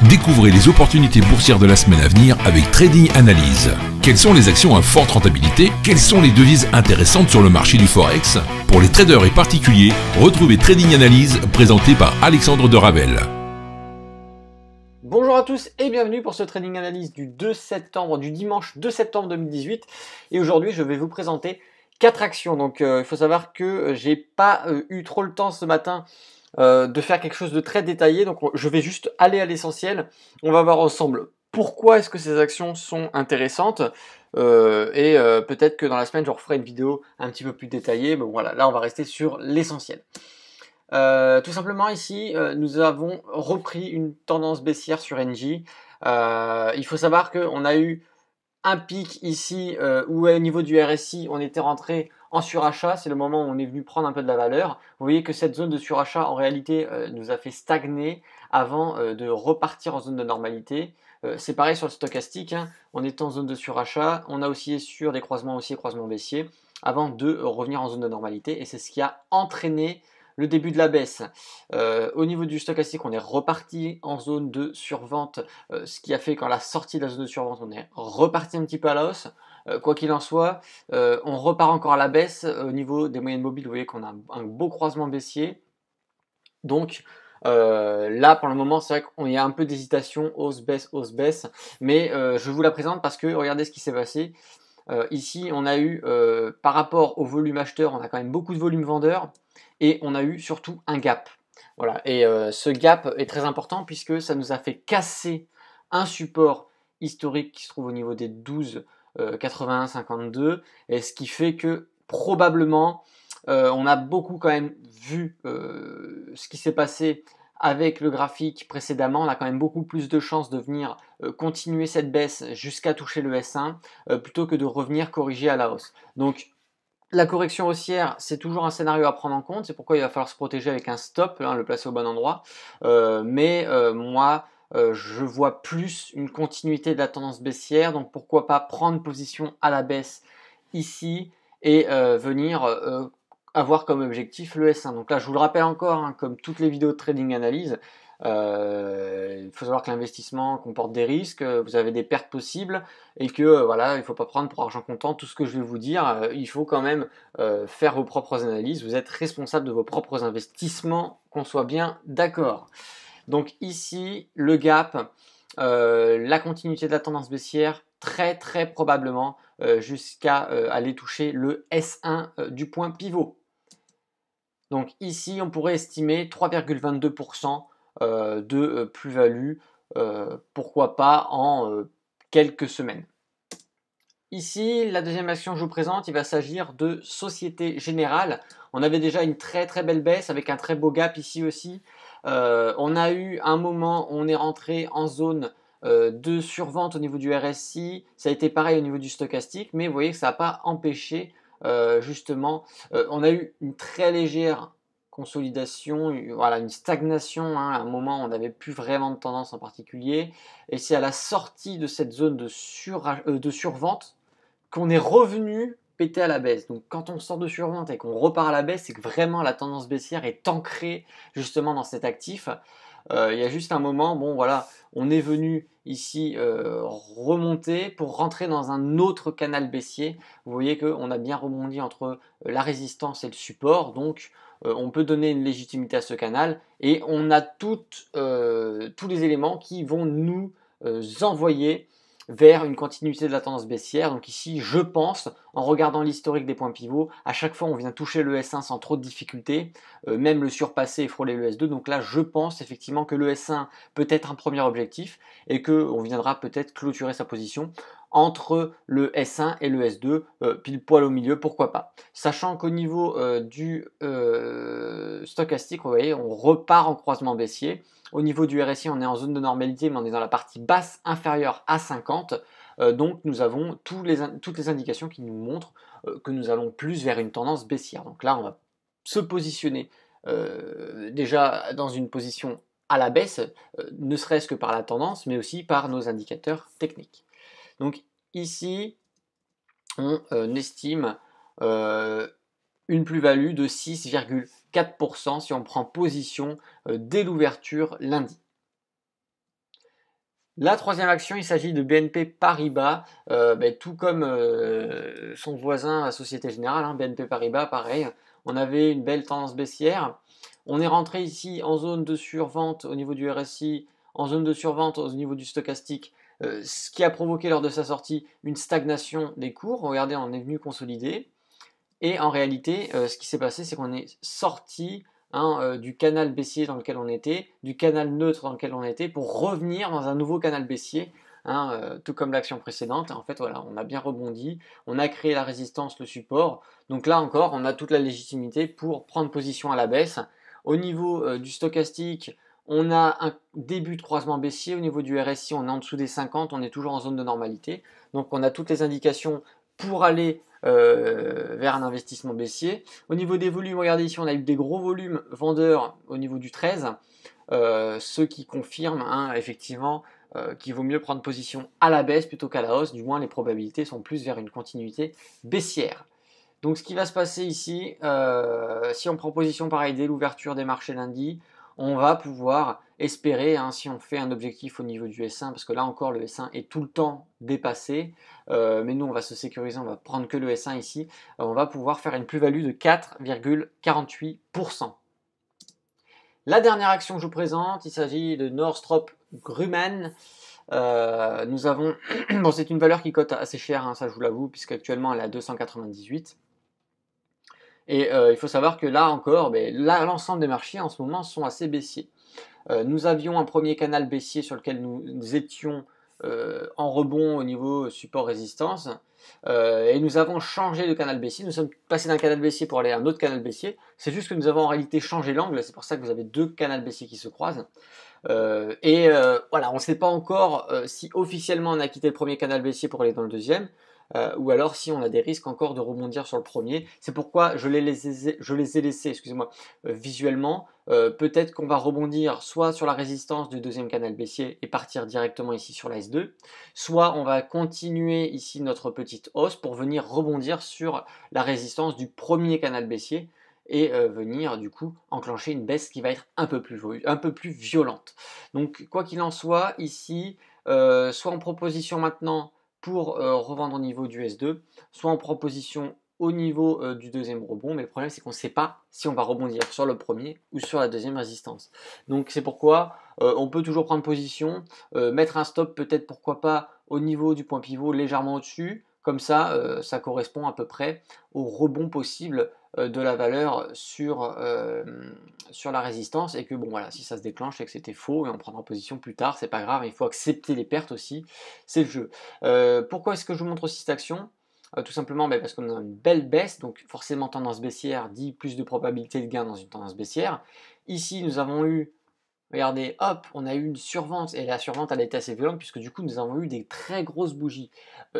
Découvrez les opportunités boursières de la semaine à venir avec Trading Analyse. Quelles sont les actions à forte rentabilité? Quelles sont les devises intéressantes sur le marché du Forex? Pour les traders et particuliers, retrouvez Trading Analyse présenté par Alexandre de Ravel. Bonjour à tous et bienvenue pour ce Trading Analyse du dimanche 2 septembre 2018. Et aujourd'hui, je vais vous présenter 4 actions. Donc, il faut savoir que j'ai pas eu trop le temps ce matin de faire quelque chose de très détaillé. Donc, je vais juste aller à l'essentiel. On va voir ensemble pourquoi est-ce que ces actions sont intéressantes. Peut-être que dans la semaine, je referai une vidéo un petit peu plus détaillée. Mais voilà, là, on va rester sur l'essentiel. Tout simplement ici, nous avons repris une tendance baissière sur NJ. Il faut savoir qu'on a eu un pic ici où au niveau du RSI, on était rentré en surachat. C'est le moment où on est venu prendre un peu de la valeur. Vous voyez que cette zone de surachat, en réalité, nous a fait stagner avant de repartir en zone de normalité. C'est pareil sur le stochastique, hein. On est en zone de surachat. On a oscillé sur des croisements haussiers, croisements baissiers avant de revenir en zone de normalité. Et c'est ce qui a entraîné le début de la baisse. Au niveau du stochastique, on est reparti en zone de survente, ce qui a fait qu'en la sortie de la zone de survente, on est reparti un petit peu à la hausse. Quoi qu'il en soit, on repart encore à la baisse. Au niveau des moyennes mobiles, vous voyez qu'on a un beau croisement baissier. Donc là, pour le moment, c'est vrai qu'il y a un peu d'hésitation, hausse, baisse. Mais je vous la présente parce que regardez ce qui s'est passé. Ici, on a eu, par rapport au volume acheteur, on a quand même beaucoup de volume vendeur. Et on a eu surtout un gap. Voilà. Et ce gap est très important puisque ça nous a fait casser un support historique qui se trouve au niveau des 12,81,52, et ce qui fait que probablement on a beaucoup quand même vu ce qui s'est passé avec le graphique précédemment. On a quand même beaucoup plus de chances de venir continuer cette baisse jusqu'à toucher le S1 plutôt que de revenir corriger à la hausse. Donc la correction haussière, c'est toujours un scénario à prendre en compte. C'est pourquoi il va falloir se protéger avec un stop, hein, le placer au bon endroit. Moi, je vois plus une continuité de la tendance baissière. Donc pourquoi pas prendre position à la baisse ici et venir avoir comme objectif le S1. Donc là, je vous le rappelle encore, hein, comme toutes les vidéos de trading analyse, il faut savoir que l'investissement comporte des risques, vous avez des pertes possibles et que voilà, il ne faut pas prendre pour argent comptant tout ce que je vais vous dire. Il faut quand même faire vos propres analyses. Vous êtes responsable de vos propres investissements, qu'on soit bien d'accord. Donc ici, le gap, la continuité de la tendance baissière, très très probablement jusqu'à aller toucher le S1 du point pivot. Donc ici, on pourrait estimer 3,22% de plus-value, pourquoi pas en quelques semaines. Ici, la deuxième action que je vous présente, il va s'agir de Société Générale. On avait déjà une très très belle baisse avec un très beau gap ici aussi. On a eu un moment où on est rentré en zone de survente au niveau du RSI. Ça a été pareil au niveau du stochastique, mais vous voyez que ça n'a pas empêché justement. On a eu une très légère consolidation, voilà, une stagnation, hein. À un moment, on n'avait plus vraiment de tendance en particulier. Et c'est à la sortie de cette zone de survente qu'on est revenu péter à la baisse. Donc quand on sort de survente et qu'on repart à la baisse, c'est que vraiment la tendance baissière est ancrée justement dans cet actif. Il y a juste un moment, bon voilà, on est venu ici remonter pour rentrer dans un autre canal baissier. Vous voyez qu'on a bien rebondi entre la résistance et le support, donc on peut donner une légitimité à ce canal et on a tous les éléments qui vont nous envoyer vers une continuité de la tendance baissière. Donc ici, je pense, en regardant l'historique des points pivots, à chaque fois on vient toucher le S1 sans trop de difficultés, même le surpasser et frôler le S2. Donc là, je pense effectivement que le S1 peut être un premier objectif et qu'on viendra peut-être clôturer sa position entre le S1 et le S2, pile poil au milieu, pourquoi pas. Sachant qu'au niveau du stochastique, vous voyez, on repart en croisement baissier. Au niveau du RSI, on est en zone de normalité, mais on est dans la partie basse inférieure à 50. Donc nous avons toutes les indications qui nous montrent que nous allons plus vers une tendance baissière. Donc là, on va se positionner déjà dans une position à la baisse, ne serait-ce que par la tendance, mais aussi par nos indicateurs techniques. Donc ici, on estime une plus-value de 6,4% si on prend position dès l'ouverture lundi. La troisième action, il s'agit de BNP Paribas, tout comme son voisin Société Générale, hein, BNP Paribas, pareil. On avait une belle tendance baissière. On est rentré ici en zone de survente au niveau du RSI, en zone de survente au niveau du stochastique, ce qui a provoqué lors de sa sortie une stagnation des cours. Regardez, on est venu consolider. Et en réalité, ce qui s'est passé, c'est qu'on est sorti du canal baissier dans lequel on était, du canal neutre dans lequel on était, pour revenir dans un nouveau canal baissier, tout comme l'action précédente. En fait, voilà, on a bien rebondi, on a créé la résistance, le support. Donc là encore, on a toute la légitimité pour prendre position à la baisse. Au niveau du stochastique, on a un début de croisement baissier. Au niveau du RSI, on est en dessous des 50, on est toujours en zone de normalité. Donc on a toutes les indications pour aller vers un investissement baissier. Au niveau des volumes, regardez ici, on a eu des gros volumes vendeurs au niveau du 13, ce qui confirme effectivement qu'il vaut mieux prendre position à la baisse plutôt qu'à la hausse, du moins les probabilités sont plus vers une continuité baissière. Donc ce qui va se passer ici, si on prend position pareil dès l'ouverture des marchés lundi, on va pouvoir espérer, si on fait un objectif au niveau du S1, parce que là encore le S1 est tout le temps dépassé, mais nous on va se sécuriser, on va prendre que le S1 ici, on va pouvoir faire une plus-value de 4,48%. La dernière action que je vous présente, il s'agit de Northrop Grumman. Nous avons, bon, c'est une valeur qui cote assez cher, ça je vous l'avoue, puisqu'actuellement elle est à 298. Et il faut savoir que là encore, l'ensemble des marchés en ce moment sont assez baissiers. Nous avions un premier canal baissier sur lequel nous étions en rebond au niveau support-résistance, et nous avons changé de canal baissier. Nous sommes passés d'un canal baissier pour aller à un autre canal baissier. C'est juste que nous avons en réalité changé l'angle, c'est pour ça que vous avez deux canaux baissiers qui se croisent. Voilà, on ne sait pas encore si officiellement on a quitté le premier canal baissier pour aller dans le deuxième, ou alors si on a des risques encore de rebondir sur le premier. C'est pourquoi je les ai laissés, excusez-moi, visuellement. Peut-être qu'on va rebondir soit sur la résistance du deuxième canal baissier et partir directement ici sur la S2, soit on va continuer ici notre petite hausse pour venir rebondir sur la résistance du premier canal baissier et venir du coup enclencher une baisse qui va être un peu plus violente. Donc quoi qu'il en soit, ici, soit en proposition maintenant pour revendre au niveau du S2, soit en proposition au niveau du deuxième rebond, mais le problème c'est qu'on ne sait pas si on va rebondir sur le premier ou sur la deuxième résistance. Donc c'est pourquoi on peut toujours prendre position, mettre un stop peut-être pourquoi pas au niveau du point pivot légèrement au-dessus, comme ça ça correspond à peu près au rebond possible de la valeur sur la résistance, et que bon voilà, si ça se déclenche et que c'était faux et on prendra position plus tard, c'est pas grave, il faut accepter les pertes aussi, c'est le jeu. Pourquoi est-ce que je vous montre aussi cette action? Tout simplement parce qu'on a une belle baisse, donc forcément tendance baissière dit plus de probabilité de gain dans une tendance baissière. Ici nous avons eu, regardez, hop, on a eu une survente, et la survente elle a été assez violente puisque du coup nous avons eu des très grosses bougies.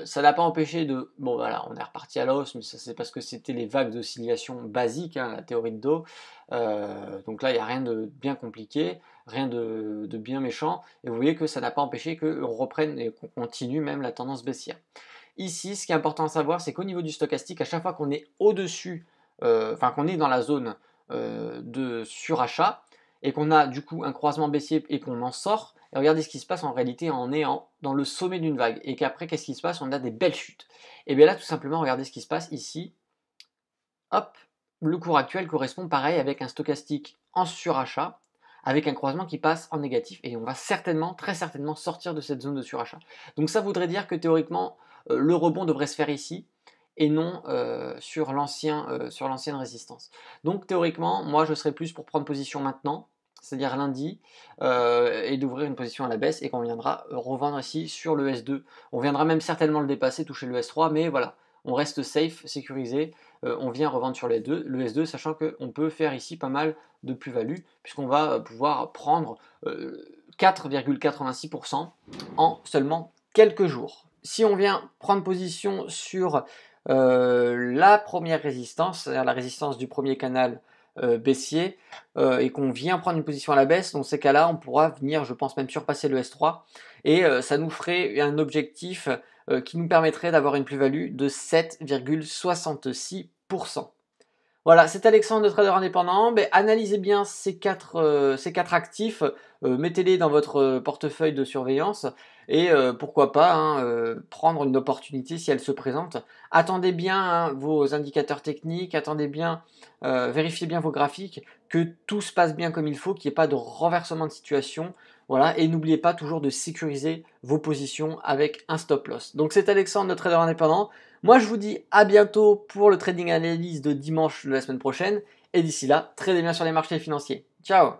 Ça n'a pas empêché de, bon voilà, on est reparti à la hausse, mais ça c'est parce que c'était les vagues d'oscillation basiques, la théorie de Dow. Donc là il n'y a rien de bien compliqué, rien de bien méchant, et vous voyez que ça n'a pas empêché qu'on reprenne et qu'on continue même la tendance baissière. Ici, ce qui est important à savoir, c'est qu'au niveau du stochastique, à chaque fois qu'on est au-dessus, qu'on est dans la zone de surachat, et qu'on a du coup un croisement baissier et qu'on en sort, et regardez ce qui se passe en réalité, on est dans le sommet d'une vague, et qu'après qu'est-ce qui se passe? On a des belles chutes. Et bien là tout simplement, regardez ce qui se passe ici, hop, le cours actuel correspond pareil avec un stochastique en surachat, avec un croisement qui passe en négatif, et on va certainement, très certainement sortir de cette zone de surachat. Donc ça voudrait dire que théoriquement le rebond devrait se faire ici, et non sur l'ancienne résistance. Donc théoriquement, moi je serais plus pour prendre position maintenant, c'est-à-dire lundi, et d'ouvrir une position à la baisse, et qu'on viendra revendre ici sur le S2. On viendra même certainement le dépasser, toucher le S3, mais voilà, on reste safe, sécurisé, on vient revendre sur le S2, sachant qu'on peut faire ici pas mal de plus-value, puisqu'on va pouvoir prendre 4,86% en seulement quelques jours. Si on vient prendre position sur la première résistance, c'est-à-dire la résistance du premier canal baissier, et qu'on vient prendre une position à la baisse, dans ces cas-là, on pourra venir, je pense, même surpasser le S3, et ça nous ferait un objectif qui nous permettrait d'avoir une plus-value de 7,66%. Voilà, c'est Alexandre de Trader Indépendant. Analysez bien ces quatre actifs, mettez-les dans votre portefeuille de surveillance et pourquoi pas prendre une opportunité si elle se présente. Attendez bien vos indicateurs techniques, attendez bien, vérifiez bien vos graphiques, que tout se passe bien comme il faut, qu'il n'y ait pas de renversement de situation. Voilà, et n'oubliez pas toujours de sécuriser vos positions avec un stop loss. Donc c'est Alexandre de Trader Indépendant. Moi, je vous dis à bientôt pour le trading analyse de dimanche de la semaine prochaine. Et d'ici là, tradez bien sur les marchés financiers. Ciao!